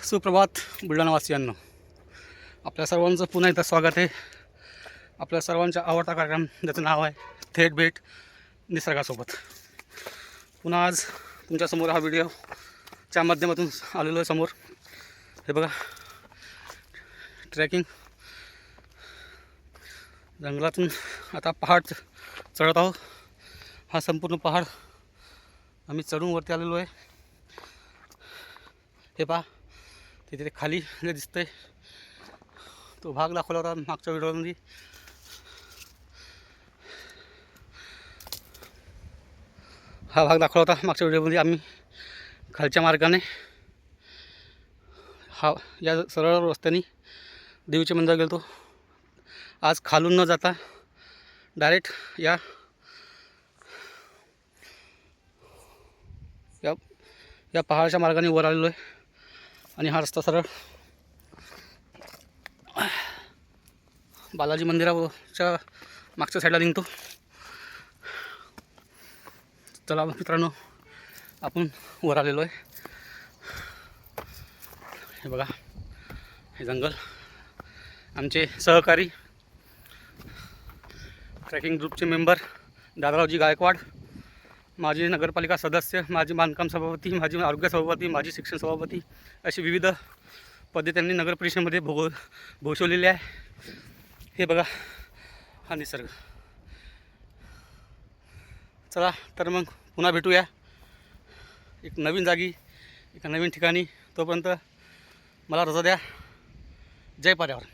सुप्रभात बुलढाणावासियांनो, आपल्या सर्वांचं पुन्हा एकदा स्वागत आहे. आपल्या सर्वांचा आवडता कार्यक्रम ज्याचं नाव आहे थेट भेट निसर्गासोबत. पुन्हा आज तुमच्यासमोर हा व्हिडिओच्या माध्यमातून आलेलो आहे. समोर हे बघा, ट्रॅकिंग जंगलातून आता पहाड चढत आहोत. हा संपूर्ण पहाड आम्ही चढून वरती आलेलो आहे. हे पहा, तिथे खाली जे दिसतंय तो भाग दाखवला होता मागच्या व्हिडिओमध्ये. हा भाग दाखवला होता मागच्या व्हिडिओमध्ये. आम्ही खालच्या मार्गाने या सरळ रस्त्याने देवीचे मंदिर गेलो. आज खालून न जाता डायरेक्ट या पहाडाच्या मार्गाने वर आलेलो आहे. आणि हा रस्ता सरळ बालाजी मंदिराच्या मागच्या साईडला निघतो. चला मित्रांनो, आपण वर आलेलो आहे. हे बघा, हे जंगल. आमचे सहकारी ट्रॅकिंग ग्रुपचे मेंबर दादारावजी गायकवाड, माजी नगरपालिका सदस्य, माजी बांधकाम सभापती, माजी आरोग्य सभापती, माजी शिक्षण सभापती, अशी विविध पदे त्यांनी नगर परिषदेमध्ये भूषवलेली आहे. हे बघा, हा निसर्ग. चला तर मग पुन्हा भेटूया एक नवीन जागी, एका नवीन ठिकाणी. तोपर्यंत मला रजा द्या. जय पर्यावरण.